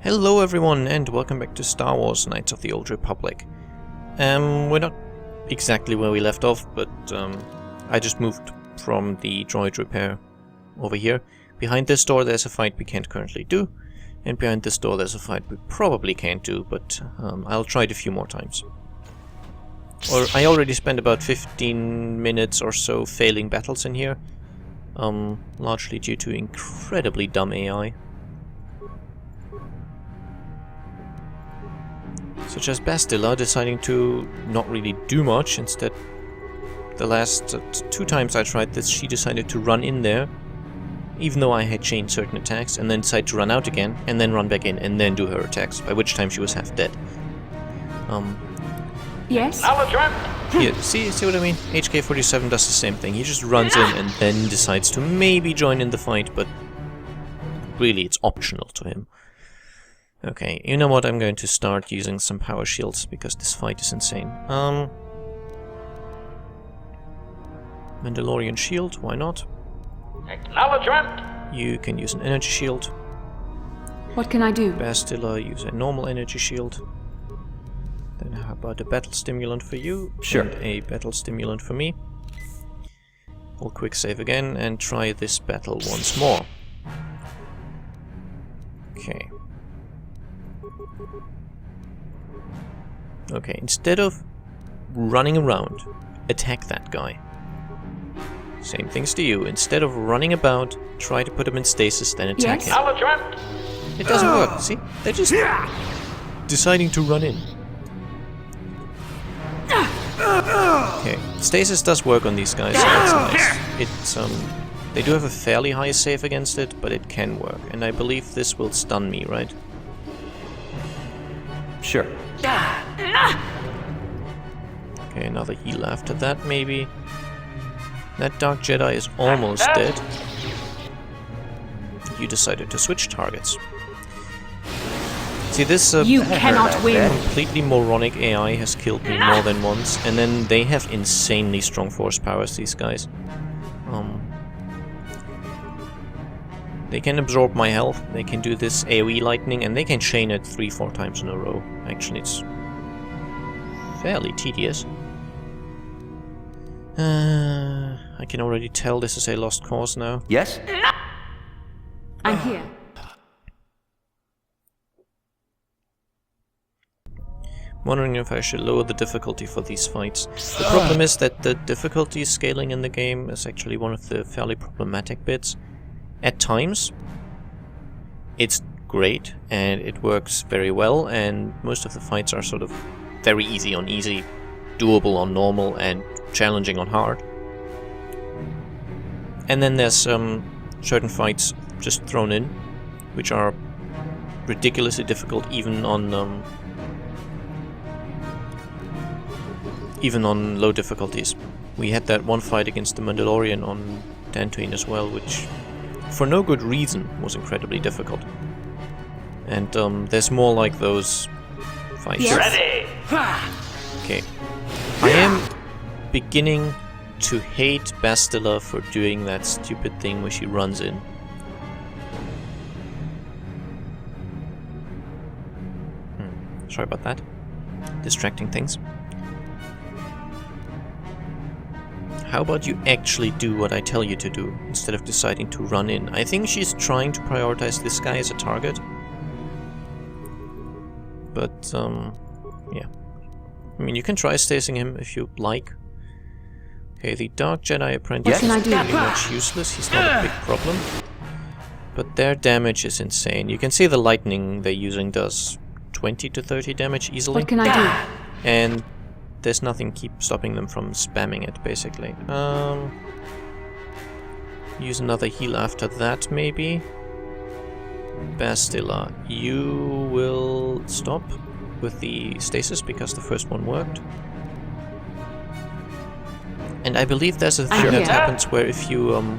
Hello everyone and welcome back to Star Wars Knights of the Old Republic. We're not exactly where we left off, but I just moved from the droid repair over here. Behind this door there's a fight we can't currently do, and behind this door there's a fight we probably can't do, but I'll try it a few more times. Or I already spent about 15 minutes or so failing battles in here, largely due to incredibly dumb AI. Such as Bastila deciding to not really do much. Instead, the last two times I tried this, she decided to run in there, even though I had chained certain attacks, and then decide to run out again, and then run back in, and then do her attacks, by which time she was half dead. Yes? Here, see what I mean? HK-47 does the same thing. He just runs in and then decides to maybe join in the fight, but really it's optional to him. Okay, you know what? I'm going to start using some power shields because this fight is insane. Mandalorian shield, why not? Acknowledgement! You can use an energy shield. What can I do? Bastila, use a normal energy shield. Then how about a battle stimulant for you? Sure. And a battle stimulant for me. We'll quick save again and try this battle once more. Okay. Okay, instead of running around, attack that guy. Same things to you. Instead of running about, try to put him in stasis, then attack him. Acknowledgement! It doesn't work, see? They're just deciding to run in. Okay, stasis does work on these guys, so that's nice. It's, they do have a fairly high save against it, but it can work. And I believe this will stun me, right? Sure. Okay, another heal after that, maybe. That Dark Jedi is almost dead. You decided to switch targets. See, this You cannot win. completely moronic AI has killed me more than once, and then they have insanely strong force powers, these guys. They can absorb my health, they can do this AoE lightning, and they can chain it 3-4 times in a row. Actually, it's fairly tedious. I can already tell this is a lost cause now. Yes? I'm here. Wondering if I should lower the difficulty for these fights. The problem is that the difficulty scaling in the game is actually one of the fairly problematic bits. At times, it's great and it works very well, and most of the fights are sort of very easy on easy, doable on normal, and challenging on hard. And then there's certain fights just thrown in, which are ridiculously difficult even on low difficulties. We had that one fight against the Mandalorian on Dantooine as well, which for no good reason was incredibly difficult. And there's more like those fights. Yes. Ready! Okay. I am beginning to hate Bastila for doing that stupid thing where she runs in. Sorry about that. Distracting things. How about you actually do what I tell you to do, instead of deciding to run in? I think she's trying to prioritize this guy as a target. But, yeah. I mean, you can try stasing him if you like. Okay, the Dark Jedi Apprentice What can I is do? pretty much useless. He's not a big problem. But their damage is insane. You can see the lightning they're using does 20 to 30 damage easily. What can I do? And there's nothing keep stopping them from spamming it, basically. Use another heal after that, maybe. Bastila, you will stop with the stasis because the first one worked. And I believe there's a thing that happens where if you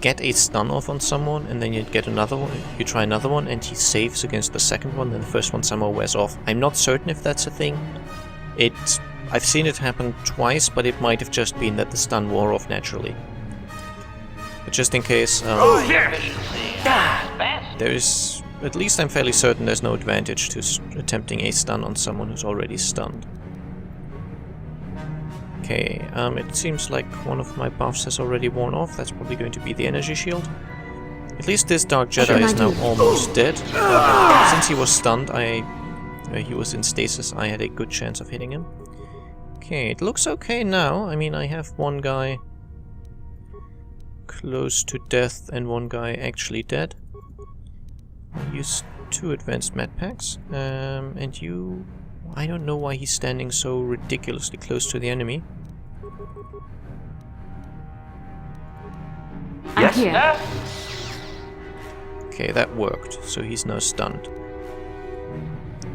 get a stun off on someone and then you get another one, you try another one and he saves against the second one, then the first one somehow wears off. I'm not certain if that's a thing. I've seen it happen twice, but it might have just been that the stun wore off naturally. But just in case, there's... At least I'm fairly certain there's no advantage to attempting a stun on someone who's already stunned. Okay, it seems like one of my buffs has already worn off. That's probably going to be the energy shield. At least this Dark Jedi is now almost dead. Since he was stunned, he was in stasis, I had a good chance of hitting him. Okay, it looks okay now. I mean, I have one guy close to death and one guy actually dead. I used 2 advanced med packs, and you... I don't know why he's standing so ridiculously close to the enemy. I'm here. Okay, that worked, so he's now stunned.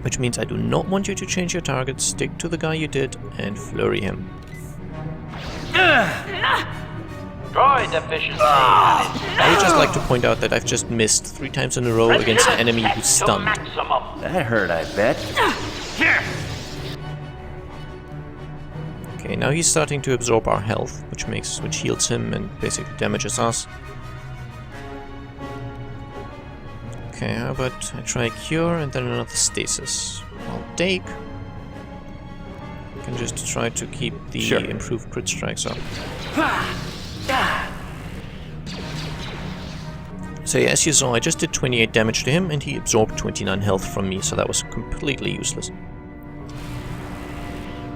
Which means I do not want you to change your target, stick to the guy you did, and flurry him. Droid efficiency. I would just like to point out that I've just missed 3 times in a row against an enemy who's stunned. That hurt, I bet. Okay, now he's starting to absorb our health, which heals him and basically damages us. Okay, how about I try a cure and then another stasis? I'll take. I can just try to keep the improved crit strikes up. So yeah, as you saw, I just did 28 damage to him and he absorbed 29 health from me, so that was completely useless.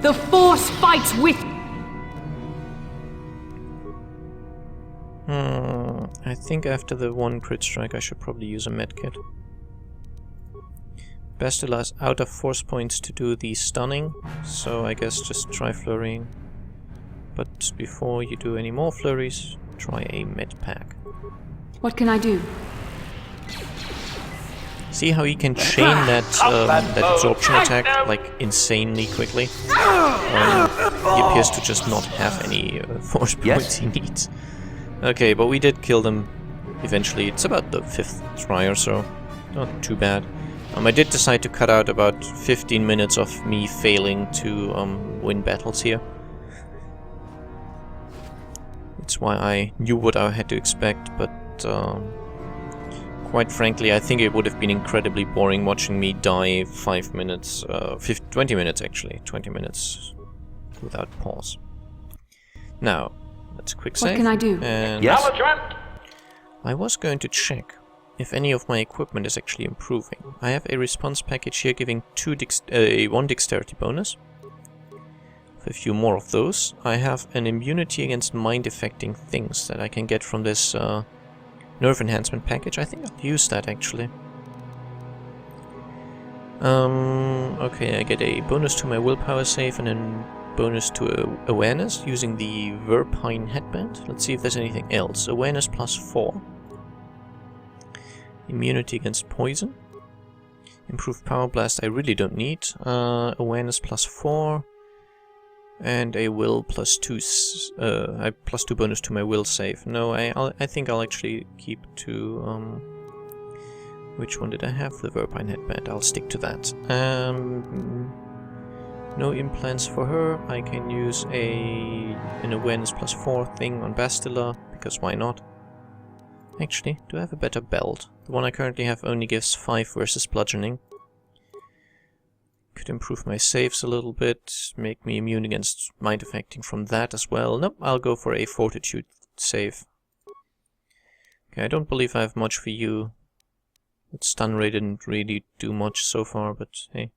The Force fights with... I think after the 1 crit strike I should probably use a medkit. Bastila is out of force points to do the stunning, so I guess just try flurrying. But before you do any more flurries, try a med pack. What can I do? See how he can chain that absorption attack like insanely quickly? He appears to just not have any force points he needs. Okay, but we did kill them eventually. It's about the 5th try or so. Not too bad. I did decide to cut out about 15 minutes of me failing to win battles here. It's why I knew what I had to expect, but quite frankly, I think it would have been incredibly boring watching me die 5 minutes, 20 minutes actually, 20 minutes without pause. Now, let's quick save. What can I do? And I was going to check if any of my equipment is actually improving. I have a response package here giving 1 dexterity bonus. A few more of those. I have an immunity against mind-affecting things that I can get from this nerve enhancement package. I think I'll use that actually. Okay, I get a bonus to my willpower save and a bonus to awareness using the Verpine headband. Let's see if there's anything else. Awareness +4. Immunity against poison. Improved power blast I really don't need. Awareness +4. And a will +2, +2 bonus to my will save. No, I think I'll actually keep to, which one did I have? The Verpine headband. I'll stick to that. No implants for her. I can use an awareness +4 thing on Bastila, because why not? Actually, do I have a better belt? The one I currently have only gives 5 versus bludgeoning. Could improve my saves a little bit, make me immune against mind affecting from that as well. Nope, I'll go for a fortitude save. Okay, I don't believe I have much for you. That stun ray didn't really do much so far, but hey.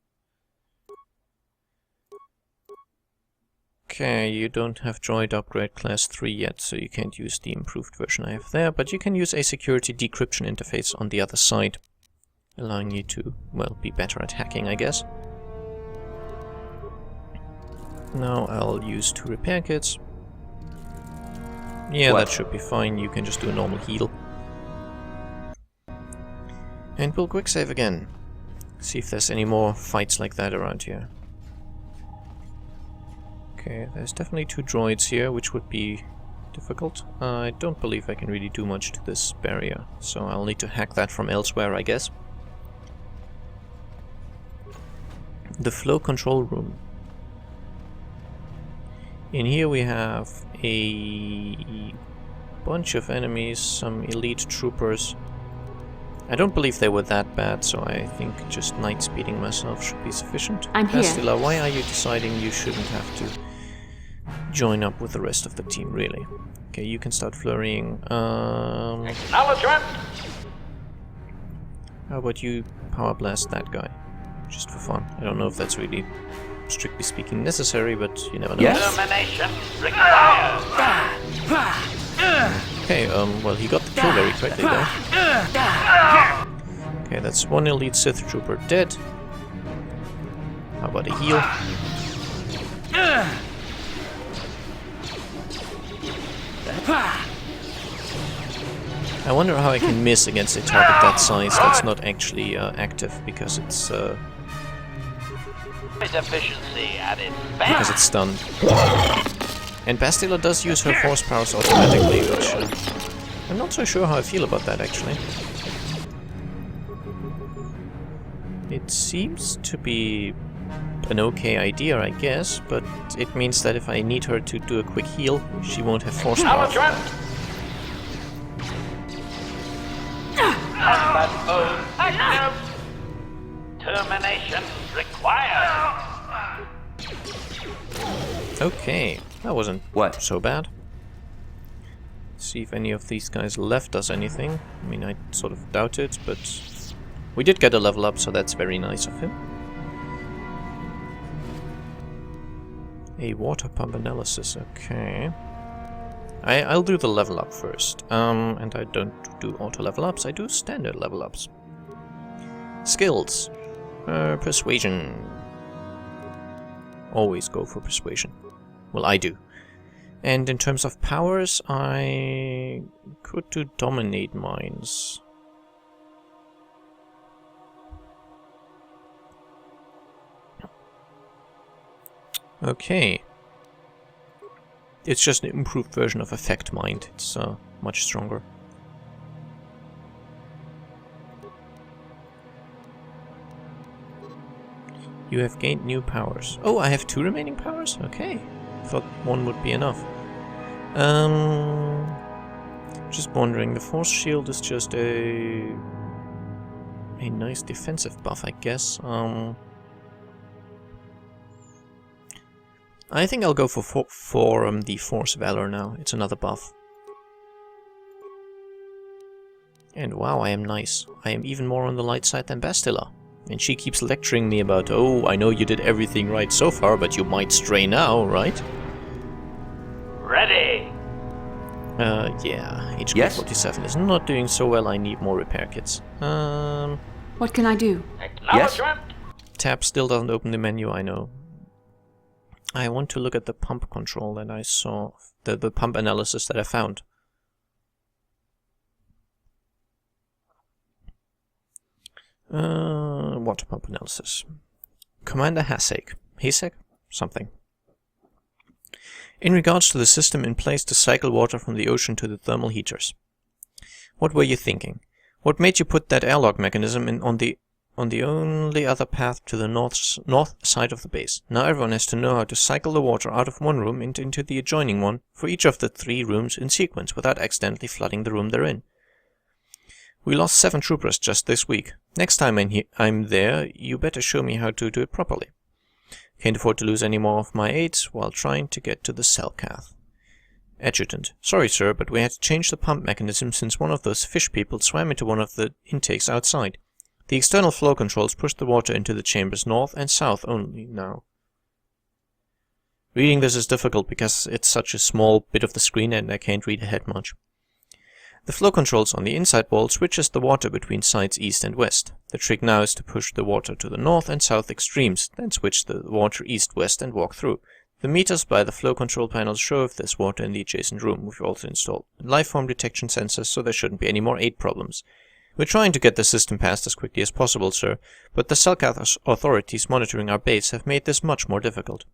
Okay, you don't have droid upgrade class 3 yet, so you can't use the improved version I have there, but you can use a security decryption interface on the other side, allowing you to, well, be better at hacking, I guess. Now I'll use 2 repair kits. Yeah, that should be fine. You can just do a normal heal. And we'll quick save again. See if there's any more fights like that around here. Okay, there's definitely 2 droids here, which would be difficult. I don't believe I can really do much to this barrier, so I'll need to hack that from elsewhere, I guess. The flow control room. In here we have a bunch of enemies, some elite troopers. I don't believe they were that bad, so I think just night speeding myself should be sufficient. I'm here. Bastila, why are you deciding you shouldn't have to join up with the rest of the team, really? Okay, you can start flurrying. Acknowledgement! How about you power blast that guy? Just for fun. I don't know if that's really, strictly speaking, necessary, but you never know. Yes. Termination required! Okay, well, he got the kill very quickly, though. Okay, that's one elite Sith trooper dead. How about a heal? I wonder how I can miss against a target that size that's not actually active, because it's Efficiency at its because best. it's stunned. And Bastila does use her force powers automatically, which I'm not so sure how I feel about that, actually. It seems to be an okay idea, I guess, but it means that if I need her to do a quick heal, she won't have force powers. Acknowledgement! Combat mode active! Termination required! Okay, that wasn't so bad. See if any of these guys left us anything. I mean, I sort of doubt it, but we did get a level up, so that's very nice of him. A water pump analysis, okay. I'll do the level up first. And I don't do auto level ups, I do standard level ups. Skills. Persuasion. Always go for persuasion. Well, I do. And in terms of powers, I could do dominate minds. Okay. It's just an improved version of Effect Mind. It's much stronger. You have gained new powers. Oh, I have 2 remaining powers? Okay. Thought 1 would be enough. Just wondering, the Force Shield is just a nice defensive buff, I guess. I think I'll go for the Force Valor now. It's another buff. And wow, I am nice. I am even more on the light side than Bastila. And she keeps lecturing me about, oh, I know you did everything right so far, but you might stray now, right? Ready! Yeah. HQ 47 is not doing so well. I need more repair kits. What can I do? Acknowledgement! Tab still doesn't open the menu, I know. I want to look at the pump control that I saw, the pump analysis that I found. Water pump analysis. Commander Hasek. Hasek? Something. In regards to the system in place to cycle water from the ocean to the thermal heaters. What were you thinking? What made you put that airlock mechanism in on the only other path to the north side of the base? Now everyone has to know how to cycle the water out of one room into the adjoining one for each of the 3 rooms in sequence without accidentally flooding the room they're in. We lost 7 troopers just this week. Next time I'm there, you better show me how to do it properly. Can't afford to lose any more of my aides while trying to get to the cell cath. Adjutant. Sorry, sir, but we had to change the pump mechanism since one of those fish people swam into one of the intakes outside. The external flow controls push the water into the chambers north and south only now. Reading this is difficult because it's such a small bit of the screen and I can't read ahead much. The flow controls on the inside wall switches the water between sides east and west. The trick now is to push the water to the north and south extremes, then switch the water east-west and walk through. The meters by the flow control panels show if there's water in the adjacent room. We've also installed lifeform detection sensors, so there shouldn't be any more aid problems. We're trying to get the system passed as quickly as possible, sir, but the Selkath authorities monitoring our base have made this much more difficult.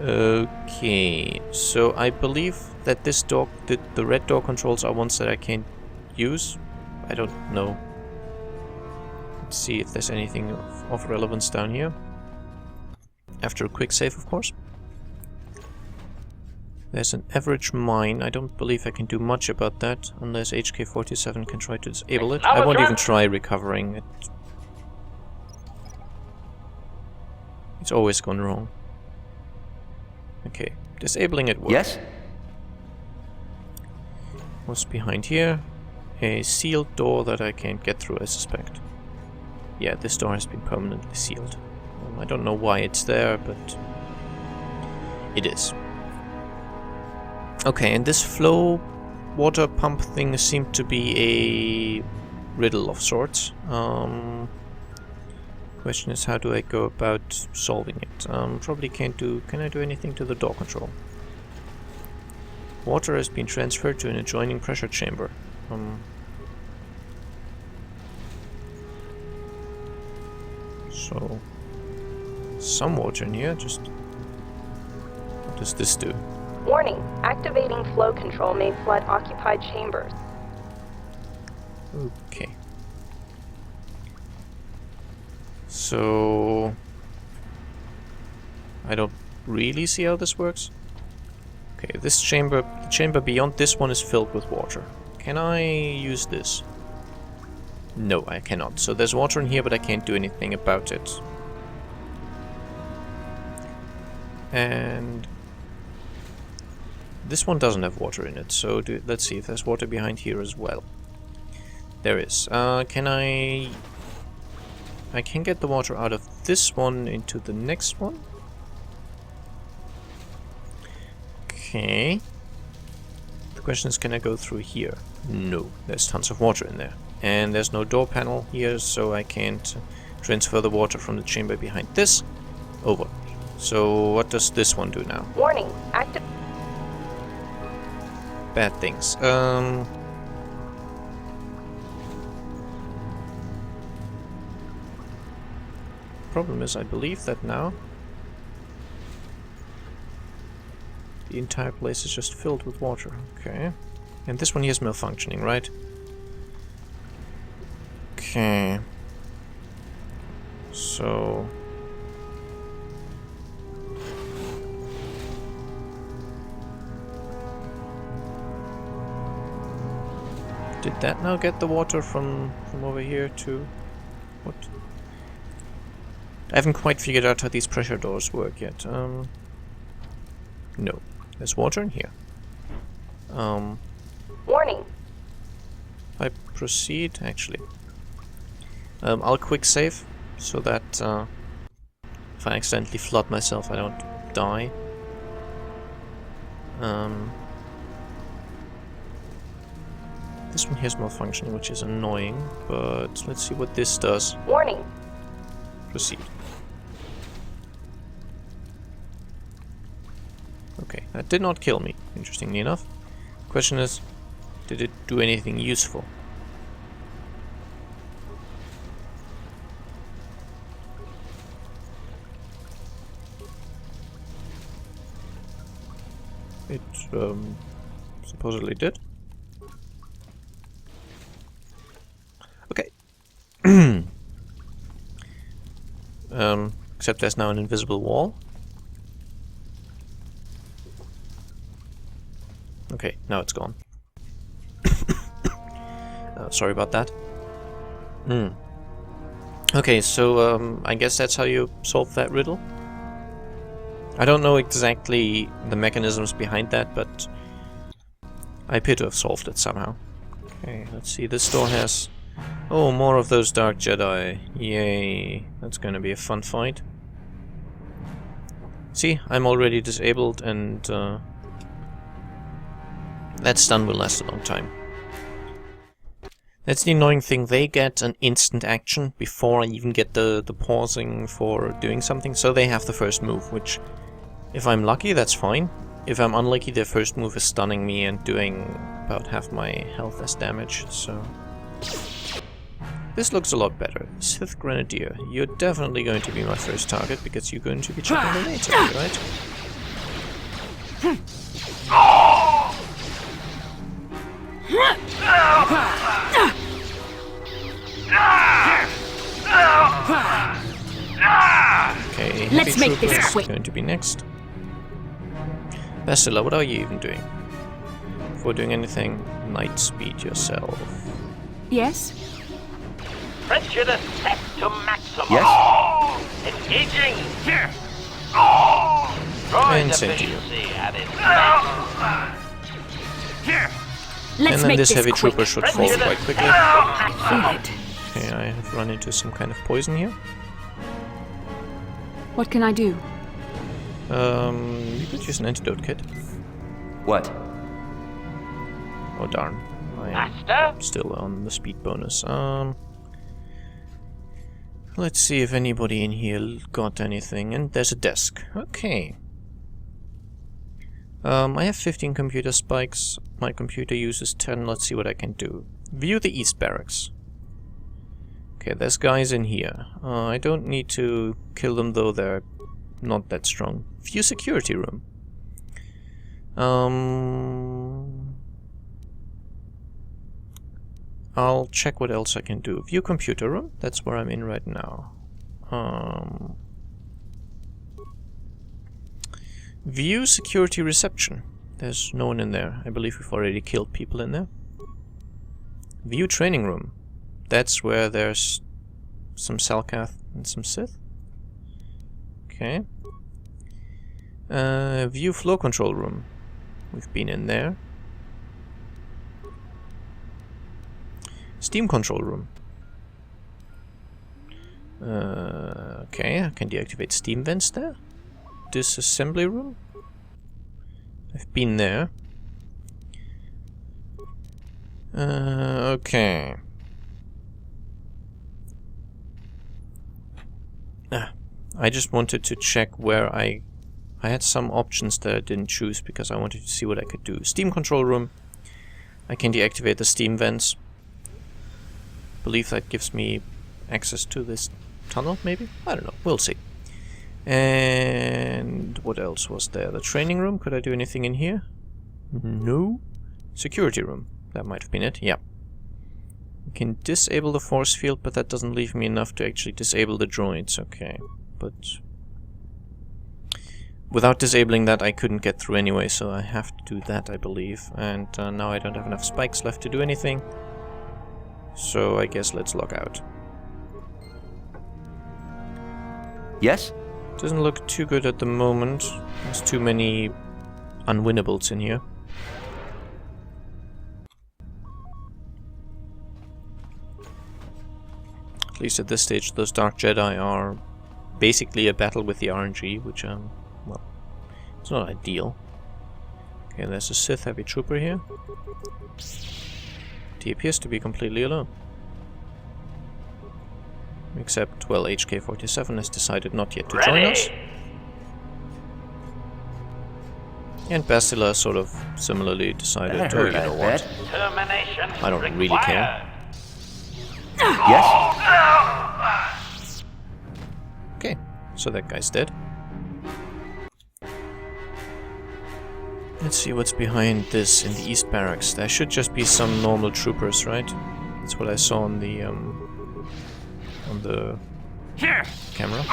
Okay, so I believe that this door, the red door controls are ones that I can't use. I don't know. Let's see if there's anything of relevance down here. After a quick save, of course. There's an average mine. I don't believe I can do much about that, unless HK-47 can try to disable it. I won't even try recovering it. It's always gone wrong. Okay, disabling it works. Yes? What's behind here? A sealed door that I can't get through, I suspect. Yeah, this door has been permanently sealed. I don't know why it's there, but it is. Okay, and this flow water pump thing seemed to be a riddle of sorts. Question is, how do I go about solving it? Probably can't do... Can I do anything to the door control? Water has been transferred to an adjoining pressure chamber. So... some water in here, just... What does this do? Warning, activating flow control may flood occupied chambers. Okay. So... I don't really see how this works. Okay, this chamber, the chamber beyond this one is filled with water. Can I use this? No, I cannot. So there's water in here, but I can't do anything about it. And... this one doesn't have water in it, so let's see if there's water behind here as well. There is. Can I can get the water out of this one into the next one. Okay. The question is, can I go through here? No, there's tons of water in there. And there's no door panel here, so I can't transfer the water from the chamber behind this over. So what does this one do now? Warning, active... Bad things. Problem is, I believe that now the entire place is just filled with water. Okay. And this one here is malfunctioning, right? Okay. So... did that now get the water from over here to... what? I haven't quite figured out how these pressure doors work yet. No. There's water in here. Warning. I proceed, actually. I'll quick save, so that if I accidentally flood myself, I don't die. This one here's malfunctioning, which is annoying, but let's see what this does. Warning. Proceed. Okay, that did not kill me, interestingly enough. Question is, did it do anything useful? It supposedly did. Okay. Except there's now an invisible wall. Okay, now it's gone. Sorry about that. Okay, so I guess that's how you solve that riddle. I don't know exactly the mechanisms behind that, but I appear to have solved it somehow. Okay, let's see. This door has... oh, more of those Dark Jedi. Yay. That's gonna be a fun fight. See, I'm already disabled, and that stun will last a long time. That's the annoying thing. They get an instant action before I even get the pausing for doing something, so they have the first move, which, if I'm lucky, that's fine. If I'm unlucky, their first move is stunning me and doing about half my health as damage, so... this looks a lot better. Sith Grenadier, you're definitely going to be my first target, because you're going to be chipping the later, right? Okay, let's make this quick. Going to be next. Bastila, what are you even doing? Before doing anything, night speed yourself. Yes? Prejudice set to maximum. Yes? Engaging. Here. And same to you. Efficiency at its max. Here. Let's And then make this heavy quick. trooper should fall quite quickly. Feel it. Okay, I have run into some kind of poison here. What can I do? You could use an antidote kit. What? Oh darn. I Master. am still on the speed bonus. Let's see if anybody in here got anything. And there's a desk. Okay. I have 15 computer spikes. My computer uses 10. Let's see what I can do. View the East Barracks. Okay, there's guys in here. I don't need to kill them, though they're not that strong. View security room. I'll check what else I can do. View computer room. That's where I'm in right now. View security reception. There's no one in there. I believe we've already killed people in there. View training room. That's where there's some Salkath and some Sith. Okay. View flow control room. We've been in there. Steam control room. Okay, I can deactivate steam vents there. Disassembly room. I've been there. Okay. I just wanted to check where I had some options that I didn't choose because I wanted to see what I could do. Steam control room. I can deactivate the steam vents. Believe that gives me access to this tunnel, maybe? I don't know. We'll see. And what else was there? The training room. Could I do anything in here? No. Security room. That might have been it. Yeah. You can disable the force field, but that doesn't leave me enough to actually disable the droids. Okay. But without disabling that, I couldn't get through anyway, so I have to do that, I believe. And now I don't have enough spikes left to do anything. So I guess let's log out. Yes? Doesn't look too good at the moment. There's too many unwinnables in here. At least at this stage, those Dark Jedi are basically a battle with the RNG, which, well, it's not ideal. Okay, there's a Sith heavy trooper here. He appears to be completely alone. Except, well, HK-47 has decided not yet to join us. And Bastila sort of similarly decided, That oh, hurt, you know what, Termination I don't really care. Yes? Okay, so that guy's dead. Let's see what's behind this in the East Barracks. There should just be some normal troopers, right? That's what I saw on the camera.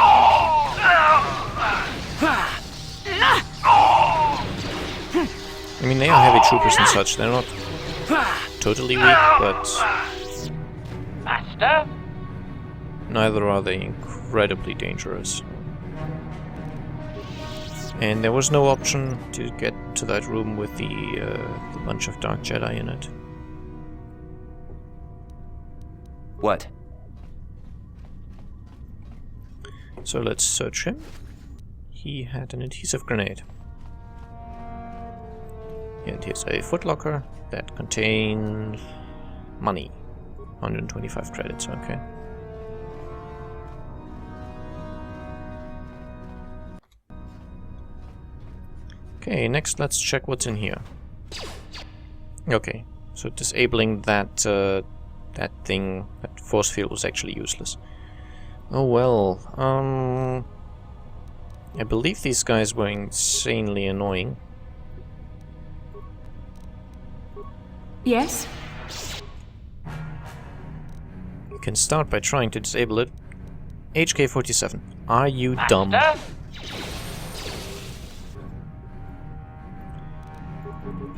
I mean, they are heavy troopers and such. They're not totally weak, but Master? neither are they incredibly dangerous. And there was no option to get to that room with the bunch of Dark Jedi in it. What? So let's search him. He had an adhesive grenade. And here's a footlocker that contains money. 125 credits, okay. Okay, next let's check what's in here. Okay, so disabling that that thing, that force field, was actually useless. Oh well, I believe these guys were insanely annoying. Yes? You can start by trying to disable it. HK-47, are you dumb?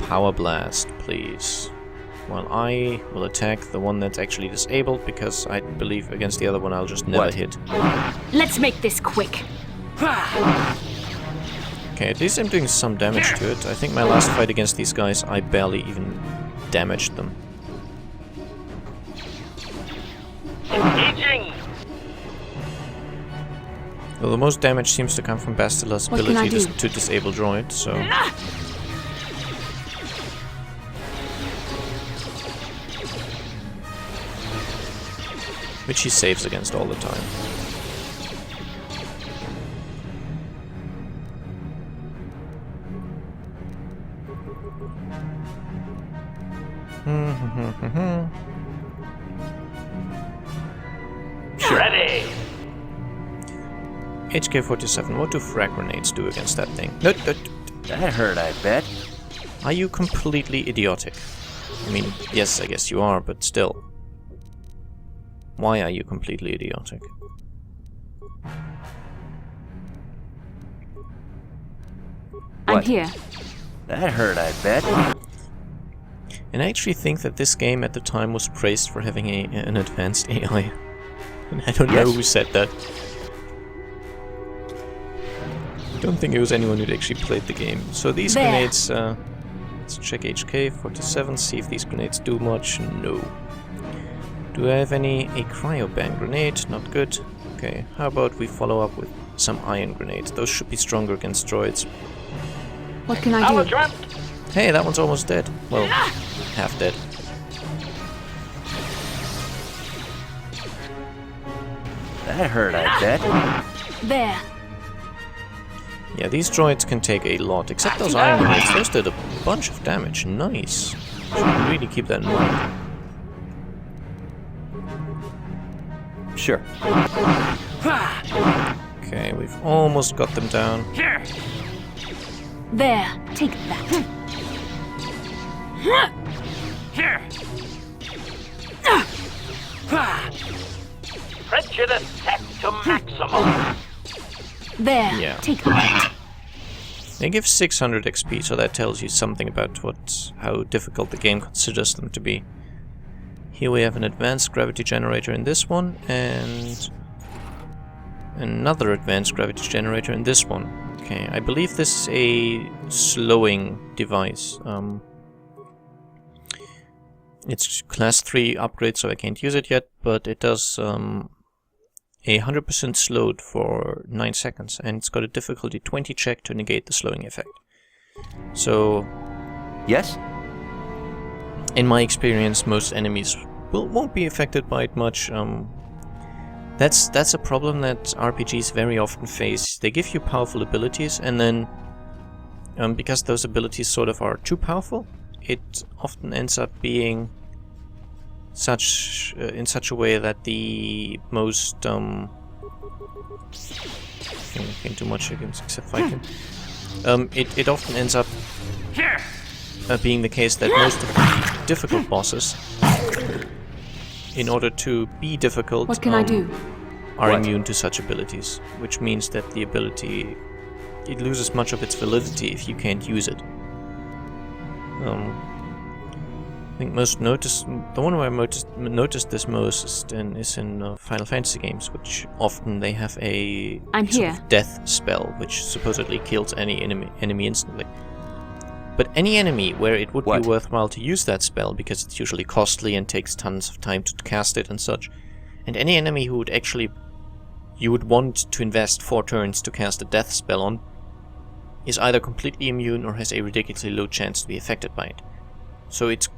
Power Blast, please. While I will attack the one that's actually disabled, because I believe against the other one I'll just never What? hit. Let's make this quick. Okay, at least I'm doing some damage to it. I think my last fight against these guys, I barely even damaged them. Engaging. Well, the most damage seems to come from Bastila's What can I ability do? to disable droid, so... which he saves against all the time. Ready. HK-47, what do frag grenades do against that thing? No, That hurt, I bet. are you completely idiotic? I mean, yes, I guess you are, but still. Why are you completely idiotic? I'm What? here. That hurt, I bet. And I actually think that this game at the time was praised for having an advanced AI. And I don't know Yes. who said that. I don't think it was anyone who'd actually played the game. So these There. grenades, let's check HK-47, see if these grenades do much. No. Do I have a cryo-bang grenade? Not good. Okay, how about we follow up with some iron grenades? Those should be stronger against droids. What can I Power do? trap. Hey, that one's almost dead. Well, half dead. That hurt, I bet. There. Yeah, these droids can take a lot, except those iron grenades. Those did a bunch of damage. Nice. Should really keep that in mind. Sure. Okay, we've almost got them down. Here. There. Take that. Here. Prejudice set to maximum. There. Yeah. Take that. They give 600 XP, so that tells you something about how difficult the game considers them to be. Here we have an advanced gravity generator in this one, and another advanced gravity generator in this one. Okay, I believe this is a slowing device. It's class 3 upgrade, so I can't use it yet, but it does a 100% slowed for 9 seconds, and it's got a difficulty 20 check to negate the slowing effect. So, Yes? in my experience, most enemies won't be affected by it much. That's a problem that RPGs very often face. They give you powerful abilities, and then because those abilities sort of are too powerful, it often ends up being in such a way that the most can't do much against except fighting. It often ends up Here. being the case that most of the difficult bosses, in order to be difficult, What can I do? are What? immune to such abilities, which means that the ability, it loses much of its validity if you can't use it. I think the one where I noticed this most is in Final Fantasy games, which often they have a I'm sort here. of death spell, which supposedly kills any enemy instantly. But any enemy where it would What? be worthwhile to use that spell, because it's usually costly and takes tons of time to cast it and such, and any enemy who would actually you would want to invest 4 turns to cast a death spell on, is either completely immune or has a ridiculously low chance to be affected by it. So it's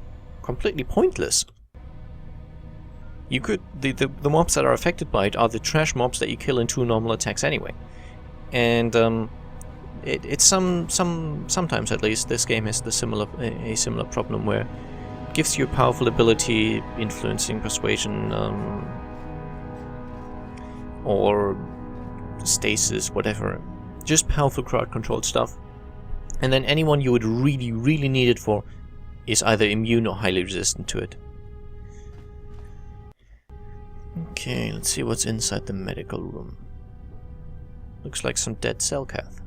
completely pointless. You could the mobs that are affected by it are the trash mobs that you kill in 2 normal attacks anyway. And it's sometimes at least this game has a similar problem where it gives you a powerful ability, influencing, persuasion, or stasis, whatever. Just powerful crowd controlled stuff. And then anyone you would really, really need it for is either immune or highly resistant to it. Okay, let's see what's inside the medical room. Looks like some dead cell cath.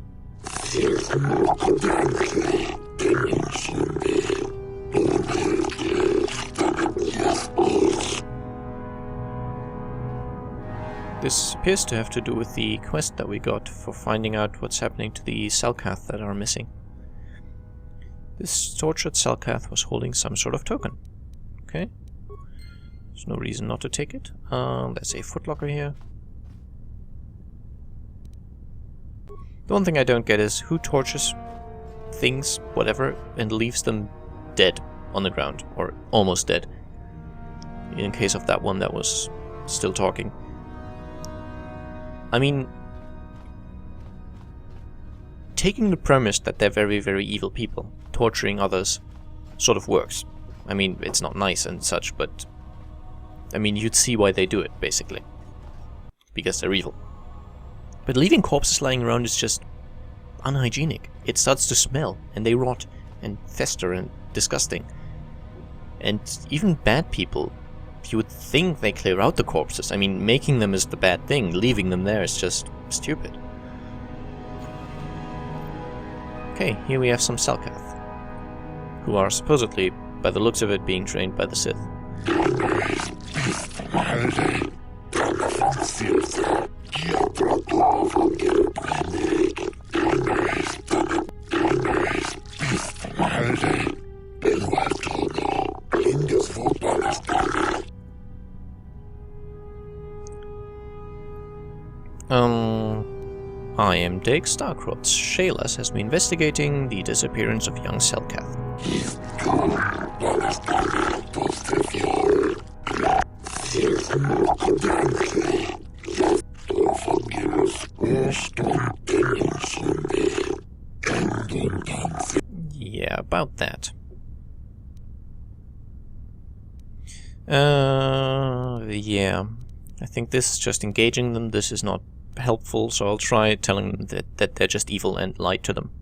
This appears to have to do with the quest that we got for finding out what's happening to the Selkath that are missing. This tortured Selkath was holding some sort of token. Okay. There's no reason not to take it. There's a footlocker here. The one thing I don't get is who tortures things, whatever, and leaves them dead on the ground, or almost dead. In case of that one that was still talking. I mean, taking the premise that they're very, very evil people, torturing others, sort of works. I mean, it's not nice and such, but I mean, you'd see why they do it, basically. Because they're evil. But leaving corpses lying around is just unhygienic. It starts to smell, and they rot, and fester, and disgusting. And even bad people, you would think they clear out the corpses. I mean, making them is the bad thing. Leaving them there is just stupid. Okay, here we have some Selkath, who are supposedly, by the looks of it, being trained by the Sith. I am Dake Starcroft. Shaylas has been investigating the disappearance of young Selkath. Yeah, about that. Yeah. I think this is just engaging them. This is not helpful, so I'll try telling them that they're just evil and lie to them.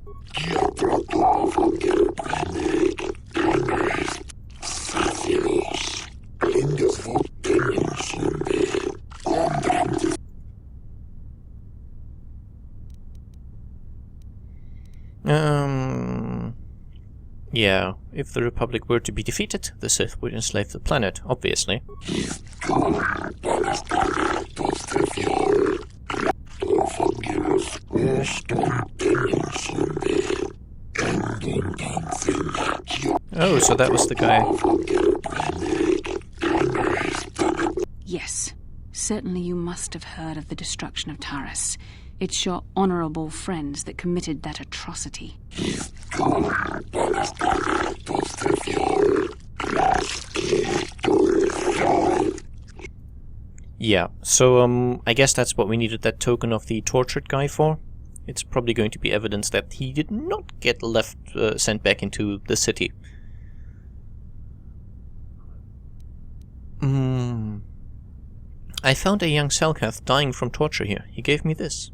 Yeah, if the Republic were to be defeated, the Sith would enslave the planet, obviously. Oh, so that was the guy. Yes, certainly you must have heard of the destruction of Taris. It's your honorable friends that committed that atrocity. Yeah, so I guess that's what we needed that token of the tortured guy for. It's probably going to be evidence that he did not get sent back into the city. I found a young Selkath dying from torture here. He gave me this.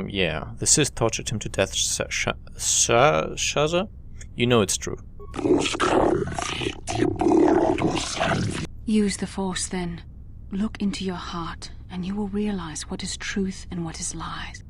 Yeah, the Sith tortured him to death, Shaza? You know it's true. Use the Force then. Look into your heart, and you will realize what is truth and what is lies.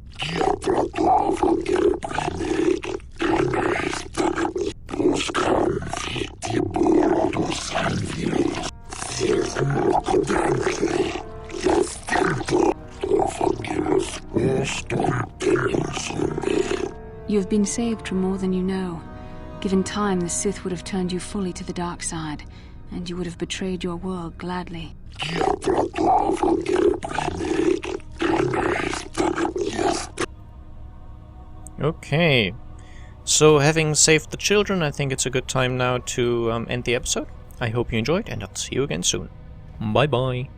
You have been saved from more than you know. Given time, the Sith would have turned you fully to the dark side, and you would have betrayed your world gladly. Okay, so having saved the children, I think it's a good time now to end the episode. I hope you enjoyed, and I'll see you again soon. Bye bye.